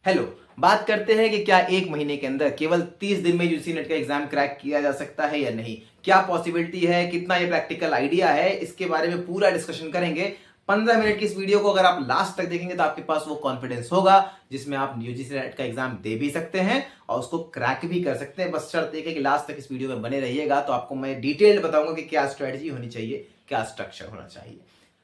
Hello. बात करते हैं कि क्या एक महीने के अंदर केवल 30 दिन में यूजीसी नेट का एग्जाम क्रैक किया जा सकता है या नहीं, क्या पॉसिबिलिटी है, कितना ये प्रैक्टिकल आइडिया है, इसके बारे में पूरा डिस्कशन करेंगे। 15 मिनट की इस वीडियो को अगर आप लास्ट तक देखेंगे तो आपके पास वो कॉन्फिडेंस होगा जिसमें आप यूजीसी नेट का एग्जाम दे भी सकते हैं और उसको क्रैक भी कर सकते हैं। बस शर्त एक है कि लास्ट तक इस वीडियो में बने रहिएगा, तो आपको मैं डिटेल्ड बताऊंगा कि क्या स्ट्रेटजी होनी चाहिए, क्या स्ट्रक्चर होना चाहिए।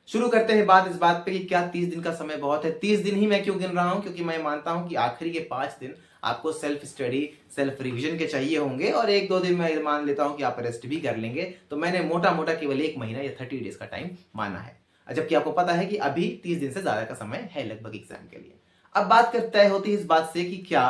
शुरू करते हैं बात इस बात पे कि क्या 30 दिन का समय बहुत है। 30 दिन ही मैं क्यों गिन रहा हूं, क्योंकि मैं मानता हूं कि आखिरी के 5 दिन आपको सेल्फ स्टडी, सेल्फ रिवीजन के चाहिए होंगे और एक दो दिन मैं मान लेता हूं कि आप रेस्ट भी कर लेंगे। तो मैंने मोटा मोटा केवल एक महीना या 30 डेज का टाइम माना है, जबकि आपको पता है कि अभी 30 दिन से ज्यादा का समय है लगभग एग्जाम के लिए। अब बात तय होती है इस बात से कि क्या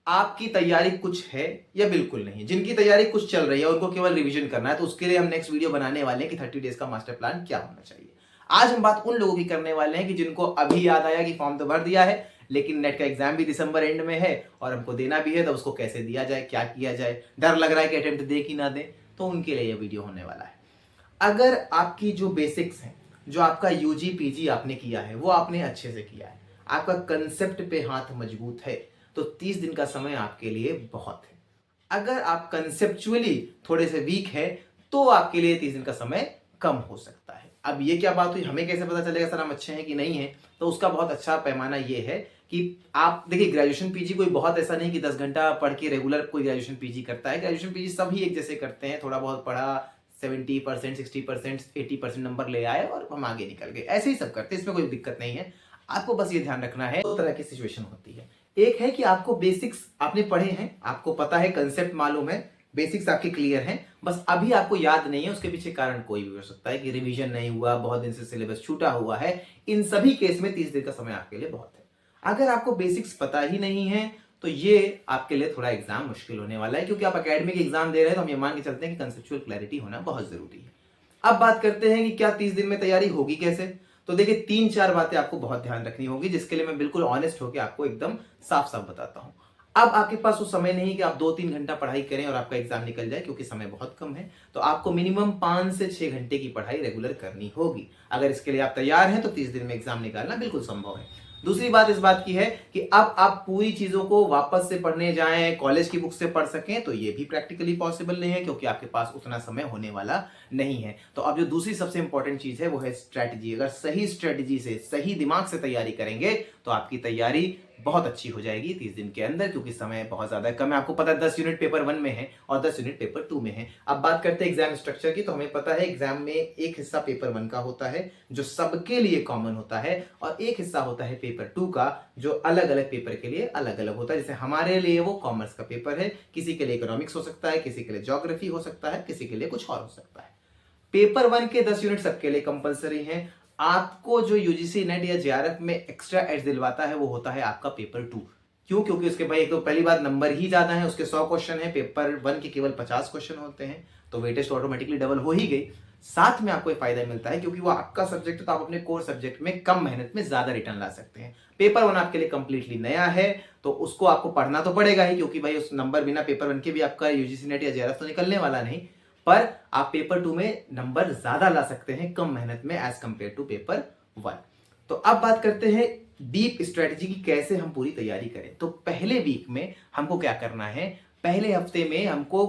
आपकी तैयारी कुछ है या बिल्कुल नहीं। जिनकी तैयारी कुछ चल रही है उनको केवल रिवीजन करना है, तो उसके लिए हम नेक्स्ट वीडियो बनाने वाले हैं कि 30 डेज का मास्टर प्लान क्या होना चाहिए। आज हम बात उन लोगों की करने वाले हैं कि जिनको अभी याद आया कि फॉर्म तो भर दिया है लेकिन नेट का एग्जाम भी दिसंबर एंड में है और हमको देना भी है, तो उसको कैसे दिया जाए, क्या किया जाए, डर लग रहा है कि अटेम्प्ट दे कि ना दे, तो उनके लिए यह वीडियो होने वाला है। अगर आपकी जो बेसिक्स हैं, जो आपका यूजी पीजी आपने किया है वो आपने अच्छे से किया है, आपका कंसेप्ट पे हाथ मजबूत है, तो 30 दिन का समय आपके लिए बहुत है। अगर आप कंसेप्चुअली थोड़े से वीक है तो आपके लिए 30 दिन का समय कम हो सकता है। अब ये क्या बात हुई, हमें कैसे पता चलेगा सर हम अच्छे हैं कि नहीं है? तो उसका बहुत अच्छा पैमाना ये है कि आप देखिए, ग्रेजुएशन पीजी कोई बहुत ऐसा नहीं कि 10 घंटा पढ़ के रेगुलर कोई ग्रेजुएशन पीजी करता है। ग्रेजुएशन पीजी सभी एक जैसे करते हैं, थोड़ा बहुत पढ़ा, 70%, 60%, 80% नंबर ले आए और हम आगे निकल गए, ऐसे ही सब करते हैं, इसमें कोई दिक्कत नहीं है। आपको बस ये ध्यान रखना है, दो तरह की सिचुएशन होती है। एक है कि आपको बेसिक्स आपने पढ़े हैं, आपको पता है, कंसेप्ट मालूम है, बेसिक्स आपके क्लियर हैं, बस अभी आपको याद नहीं है। उसके पीछे कारण कोई भी हो सकता है कि रिवीजन नहीं हुआ, बहुत दिन से सिलेबस छूटा हुआ है। इन सभी केस में 30 दिन का समय आपके लिए बहुत है। अगर आपको बेसिक्स पता ही नहीं है तो ये आपके लिए थोड़ा एग्जाम मुश्किल होने वाला है, क्योंकि आप एकेडमिक एग्जाम दे रहे हैं तो हम ये मान के चलते हैं कि कंसेप्चुअल क्लैरिटी होना बहुत जरूरी है। अब बात करते हैं कि क्या 30 दिन में तैयारी होगी कैसे। तो देखिए, 3-4 बातें आपको बहुत ध्यान रखनी होगी, जिसके लिए मैं बिल्कुल ऑनेस्ट होकर आपको एकदम साफ साफ बताता हूं। अब आपके पास वो समय नहीं कि आप 2-3 घंटा पढ़ाई करें और आपका एग्जाम निकल जाए, क्योंकि समय बहुत कम है। तो आपको मिनिमम 5 से 6 घंटे की पढ़ाई रेगुलर करनी होगी। अगर इसके लिए आप तैयार हैं तो 30 दिन में एग्जाम निकालना बिल्कुल संभव है। दूसरी बात इस बात की है कि अब आप पूरी चीजों को वापस से पढ़ने जाएं, कॉलेज की बुक से पढ़ सकें, तो ये भी प्रैक्टिकली पॉसिबल नहीं है, क्योंकि आपके पास उतना समय होने वाला नहीं है। तो अब जो दूसरी सबसे इंपॉर्टेंट चीज है वो है स्ट्रेटजी। अगर सही स्ट्रेटजी से, सही दिमाग से तैयारी करेंगे तो आपकी तैयारी बहुत अच्छी हो जाएगी 30 दिन के अंदर, क्योंकि समय बहुत ज्यादा कम है। आपको पता है 10 यूनिट पेपर 1 में है और 10 यूनिट पेपर 2 में है। अब बात करते हैं एग्जाम स्ट्रक्चर की, तो हमें पता है एग्जाम में एक हिस्सा पेपर 1 का होता है जो सबके लिए कॉमन होता है, और एक हिस्सा होता है पेपर 2 का जो अलग अलग पेपर के लिए अलग अलग होता है। जैसे हमारे लिए वो कॉमर्स का पेपर है, किसी के लिए इकोनॉमिक्स हो सकता है, किसी के लिए ज्योग्राफी हो सकता है, किसी के लिए कुछ और हो सकता है। पेपर 1 के 10 यूनिट सबके लिए कंपलसरी हैं। आपको जो यूजीसी नेट या जेआरएफ में एक्स्ट्रा एज दिलवाता है वो होता है आपका पेपर 2। क्यों? क्योंकि उसके भाई एक तो पहली बात नंबर ही ज्यादा है, उसके 100 क्वेश्चन है, पेपर 1 के केवल 50 क्वेश्चन होते हैं, तो वेटेज तो ऑटोमेटिकली डबल हो ही गई। साथ में आपको एक फायदा मिलता है क्योंकि वो आपका सब्जेक्ट है, तो आप अपने कोर सब्जेक्ट में कम मेहनत में ज्यादा रिटर्न ला सकते हैं। पेपर 1 आपके लिए कंप्लीटली नया है, तो उसको आपको पढ़ना तो पड़ेगा ही, क्योंकि भाई उस नंबर बिना पेपर 1 के भी आपका यूजीसी नेट या जेआरएफ तो निकलने वाला नहीं। पर आप पेपर 2 में नंबर ज्यादा ला सकते हैं कम मेहनत में एज कंपेयर टू पेपर 1। तो अब बात करते हैं डीप स्ट्रेटजी की, कैसे हम पूरी तैयारी करें। तो पहले वीक में हमको क्या करना है, पहले हफ्ते में हमको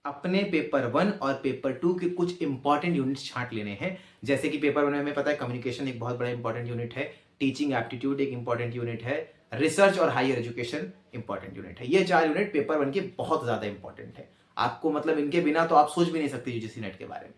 अपने पेपर 1 और पेपर 2 के कुछ इंपॉर्टेंट यूनिट्स छांट लेने हैं। जैसे कि पेपर 1 में हमें पता है कम्युनिकेशन एक बहुत बड़ा इंपॉर्टेंट यूनिट है, टीचिंग एप्टीट्यूड एक इंपॉर्टेंट यूनिट है, रिसर्च और हायर एजुकेशन इंपॉर्टेंट यूनिट है। ये 4 यूनिट पेपर 1 के बहुत ज्यादा इंपॉर्टेंट है। आपको मतलब इनके बिना तो आप सोच भी नहीं सकते यूजीसी नेट के बारे में।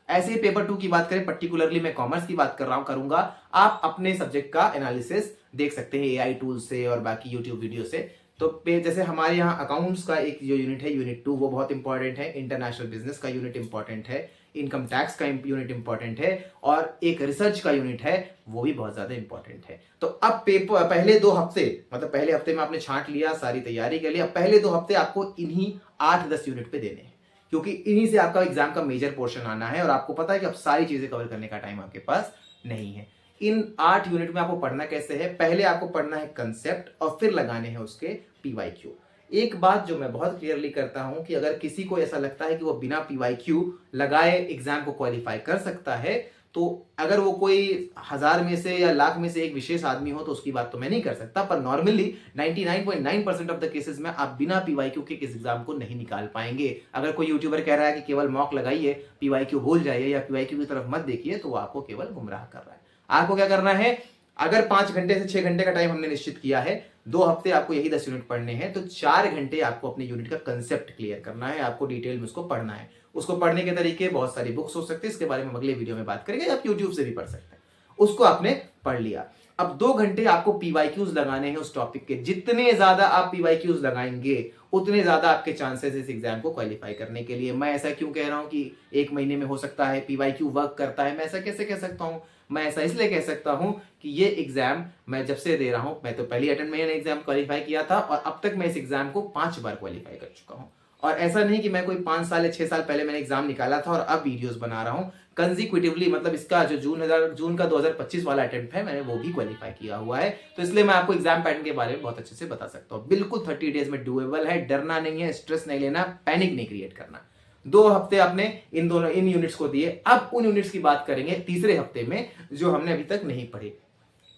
ऐसे ही पेपर 2 की बात करें, पर्टिकुलरली मैं कॉमर्स की बात कर रहा हूं, करूंगा। आप अपने सब्जेक्ट का एनालिसिस देख सकते हैं एआई टूल से और बाकी यूट्यूब वीडियो से। तो जैसे हमारे यहाँ अकाउंट्स का एक जो यूनिट है, यूनिट 2, वो बहुत इंपॉर्टेंट है। इंटरनेशनल बिजनेस का यूनिट इंपॉर्टेंट है, इनकम टैक्स का यूनिट इंपॉर्टेंट है, और एक रिसर्च का यूनिट है, वो भी बहुत ज्यादा इंपॉर्टेंट है। तो अब पेपर पहले 2 हफ्ते, मतलब पहले हफ्ते में आपने छांट लिया सारी तैयारी के लिए, अब पहले 2 हफ्ते आपको इन्हीं 8-10 यूनिट पे देने हैं, क्योंकि इन्हीं से आपका एग्जाम का मेजर पोर्शन आना है और आपको पता है कि अब सारी चीजें कवर करने का टाइम आपके पास नहीं है। इन 8 यूनिट में आपको पढ़ना कैसे है, पहले आपको पढ़ना है कंसेप्ट और फिर लगाने हैं उसके पीवाईक्यू। एक बात जो मैं बहुत क्लियरली करता हूं कि अगर किसी को ऐसा लगता है कि वो बिना पीवाईक्यू लगाए एग्जाम को क्वालिफाई कर सकता है, तो अगर वो कोई 1000 में से या लाख में से एक विशेष आदमी हो तो उसकी बात तो मैं नहीं कर सकता, पर नॉर्मली 99.9% ऑफ द केसेस में आप बिना पीवाईक्यू के किस एग्जाम को नहीं निकाल पाएंगे। अगर कोई यूट्यूबर कह रहा है कि केवल मॉक लगाइए, पीवाईक्यू भूल जाइए या पीवाईक्यू की तरफ मत देखिए, तो वो आपको केवल गुमराह कर रहा है। आपको क्या करना है, अगर 5 घंटे से 6 घंटे का टाइम हमने निश्चित किया है, 2 हफ्ते आपको यही 10 यूनिट पढ़ने हैं, तो 4 घंटे आपको अपने यूनिट का कंसेप्ट क्लियर करना है, आपको डिटेल में उसको पढ़ना है। उसको पढ़ने के तरीके बहुत सारी बुक्स हो सकती है, इसके बारे में अगले वीडियो में बात करेंगे, आप यूट्यूब से भी पढ़ सकते हैं। उसको आपने पढ़ लिया, अब 2 घंटे आपको पीवाईक्यूज लगाने हैं उस टॉपिक के। जितने ज्यादा आप पीवाईक्यूज लगाएंगे उतने ज्यादा आपके चांसेस इस एग्जाम को क्वालिफाई करने के लिए। मैं ऐसा क्यों कह रहा हूं कि 1 महीने में हो सकता है, पीवाईक्यू वर्क करता है, मैं ऐसा कैसे कह सकता हूं? मैं ऐसा इसलिए कह सकता हूं कि ये एग्जाम मैं जब से दे रहा हूं, मैं तो पहली अटेम्प्ट में एग्जाम क्वालिफाई किया था और अब तक मैं इस एग्जाम को 5 बार क्वालिफाई कर चुका हूं। और ऐसा नहीं कि मैं कोई 5 साल या 6 साल पहले मैंने एग्जाम निकाला था और अब वीडियोस बना रहा हूं। कंजिक्यूटिवली, मतलब इसका जो जून का 2025 वाला अटेम्प्ट है, मैंने वो भी क्वालिफाई किया हुआ है। तो इसलिए मैं आपको एग्जाम पैटर्न के बारे में बहुत अच्छे से बता सकता हूँ। बिल्कुल 30 डेज में डूएबल है, डरना नहीं है, स्ट्रेस नहीं लेना, पैनिक नहीं क्रिएट करना। 2 हफ्ते आपने इन यूनिट्स को दिए, अब उन यूनिट्स की बात करेंगे तीसरे हफ्ते में जो हमने अभी तक नहीं पढ़ी।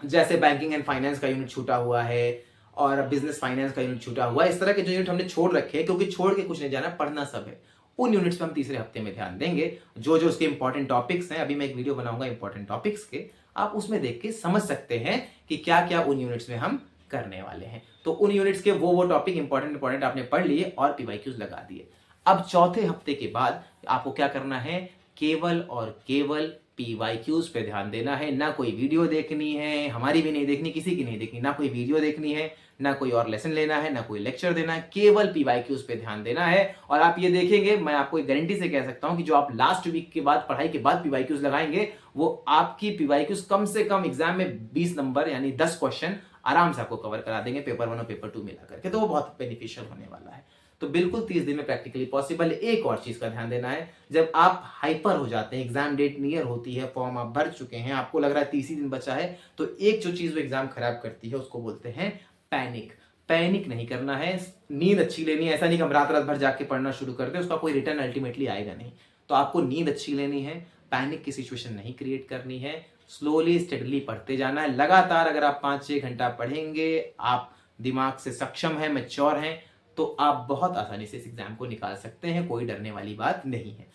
जैसे बैंकिंग एंड फाइनेंस का यूनिट छूटा हुआ है और बिजनेस फाइनेंस का यूनिट छूटा हुआ है, इस तरह के जो यूनिट हमने छोड़ रखे हैं, क्योंकि छोड़ के कुछ नहीं जाना, पढ़ना सब है, उन यूनिट्स पे हम तीसरे हफ्ते में ध्यान देंगे। जो जो उसके इंपॉर्टेंट टॉपिक्स हैं, अभी मैं एक वीडियो बनाऊंगा इंपॉर्टेंट टॉपिक्स के, आप उसमें देख के समझ सकते हैं कि क्या क्या उन यूनिट्स में हम करने वाले हैं। तो उन यूनिट्स के वो टॉपिक इंपॉर्टेंट आपने पढ़ लिए और पीवाईक्यूज लगा दिए। अब चौथे हफ्ते के बाद आपको क्या करना है, केवल और केवल पीवाईक्यूज पे ध्यान देना है। ना कोई वीडियो देखनी है, हमारी भी नहीं देखनी, किसी की नहीं देखनी, ना कोई वीडियो देखनी है, ना कोई और लेसन लेना है, ना कोई लेक्चर देना है, केवल पीवाईक्यूज पे ध्यान देना है। और आप ये देखेंगे, मैं आपको एक गारंटी से कह सकता हूं कि जो आप लास्ट वीक के बाद पढ़ाई के बाद पीवाईक्यूज लगाएंगे, वो आपकी पीवाईक्यूज कम से कम एग्जाम में 20 नंबर यानी 10 क्वेश्चन आराम से आपको कवर करा देंगे, पेपर 1 और पेपर 2 मिला करके। तो वो बहुत बेनिफिशियल होने वाला है। तो बिल्कुल 30 दिन में प्रैक्टिकली पॉसिबल है। एक और चीज का ध्यान देना है, जब आप हाइपर हो जाते हैं, एग्जाम डेट नियर होती है, फॉर्म आप भर चुके हैं, आपको लग रहा है 30 ही दिन बचा है, तो एक जो चीज वो एग्जाम खराब करती है उसको बोलते हैं पैनिक। पैनिक नहीं करना है, नींद अच्छी लेनी है। ऐसा नहीं कि हम रात भर जाके पढ़ना शुरू करते हैं, उसका कोई रिटर्न अल्टीमेटली आएगा नहीं। तो आपको नींद अच्छी लेनी है, पैनिक की सिचुएशन नहीं क्रिएट करनी है, स्लोली स्टेडली पढ़ते जाना है। लगातार अगर आप 5-6 घंटा पढ़ेंगे, आप दिमाग से सक्षम है, मैच्योर हैं, तो आप बहुत आसानी से इस एग्जाम को निकाल सकते हैं, कोई डरने वाली बात नहीं है।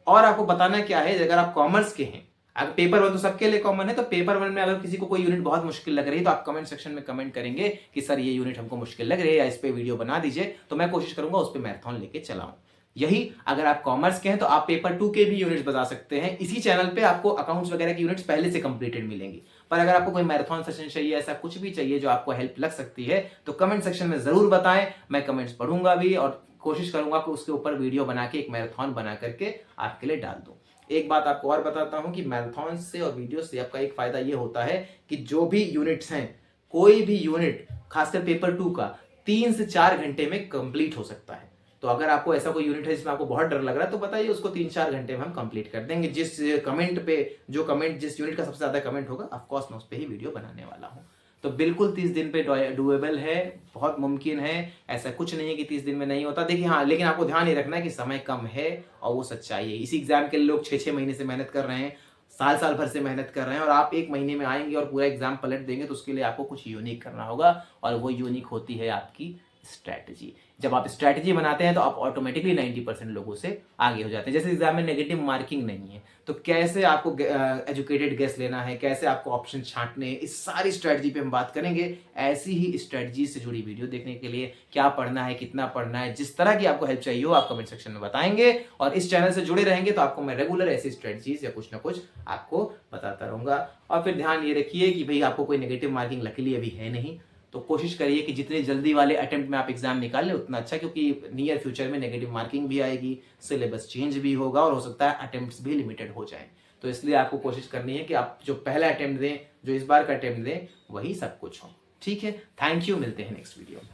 और आपको बताना क्या है, अगर आप कॉमर्स के हैं, अगर पेपर 1 तो सबके लिए कॉमन है, तो पेपर 1 में अगर किसी को कोई यूनिट बहुत मुश्किल लग रही है तो आप कमेंट सेक्शन में कमेंट करेंगे कि सर ये यूनिट हमको मुश्किल लग रही है या इस पे वीडियो बना दीजिए, तो मैं कोशिश करूंगा उस पे मैराथन लेके चलाऊं। यही अगर आप कॉमर्स के हैं तो आप पेपर 2 के भी यूनिट्स बता सकते हैं। इसी चैनल पे आपको अकाउंट्स वगैरह की यूनिट्स पहले से कंप्लीटेड मिलेंगी। पर अगर आपको कोई मैराथन सेशन चाहिए, ऐसा कुछ भी चाहिए जो आपको हेल्प लग सकती है, तो कमेंट सेक्शन में जरूर बताएं। मैं कमेंट्स पढ़ूंगा भी और कोशिश करूंगा कि उसके ऊपर वीडियो बना के एक मैराथन बना करके आपके लिए डाल दूं। एक बात आपको और बताता हूं कि मैराथन से और वीडियो से आपका एक फायदा ये होता है कि जो भी यूनिट्स हैं, कोई भी यूनिट खासकर पेपर 2 का 3 से 4 घंटे में कंप्लीट हो सकता है। तो अगर आपको ऐसा कोई यूनिट है जिसमें आपको बहुत डर लग रहा है, तो बताइए, उसको 3-4 घंटे में हम कंप्लीट कर देंगे। जिस यूनिट का सबसे ज्यादा कमेंट होगा, ऑफ कोर्स मैं उस पर ही वीडियो बनाने वाला हूं। तो बिल्कुल 30 दिन पे डुएबल है, बहुत मुमकिन है। ऐसा कुछ नहीं है कि 30 दिन में नहीं होता। देखिए हाँ, लेकिन आपको ध्यान ये रखना है कि समय कम है और वो सच्चाई है। इसी एग्जाम के लिए लोग 6-6 महीने से मेहनत कर रहे हैं, साल भर से मेहनत कर रहे हैं, और आप 1 महीने में आएंगे और पूरा एग्जाम पलट देंगे, तो उसके लिए आपको कुछ यूनिक करना होगा, और वो यूनिक होती है आपकी स्ट्रैटेजी। जब आप स्ट्रैटेजी बनाते हैं तो आप ऑटोमेटिकली 90% लोगों से आगे हो जाते हैं। जैसे एग्जाम में नेगेटिव मार्किंग नहीं है, तो कैसे आपको एजुकेटेड गेस लेना है, कैसे आपको ऑप्शन छांटने हैं, इस सारी स्ट्रैटेजी पे हम बात करेंगे। ऐसी ही स्ट्रैटेजी से जुड़ी वीडियो देखने के लिए क्या पढ़ना है, कितना पढ़ना है, जिस तरह की आपको हेल्प चाहिए हो, आप कमेंट सेक्शन में बताएंगे। और इस चैनल से जुड़े रहेंगे तो आपको मैं रेगुलर ऐसी स्ट्रैटेजीज या कुछ ना कुछ आपको बताता रहूंगा। और फिर ध्यान ये रखिए कि भाई आपको कोई नेगेटिव मार्किंग लकीली अभी है नहीं, तो कोशिश करिए कि जितने जल्दी वाले अटेम्प्ट में आप एग्जाम निकाल लें उतना अच्छा, क्योंकि नियर फ्यूचर में नेगेटिव मार्किंग भी आएगी, सिलेबस चेंज भी होगा और हो सकता है अटेम्प्ट्स भी लिमिटेड हो जाएं। तो इसलिए आपको कोशिश करनी है कि आप जो पहला अटेम्प्ट दें, जो इस बार का अटेम्प्ट दें, वही सब कुछ हो। ठीक है, थैंक यू, मिलते हैं नेक्स्ट वीडियो में।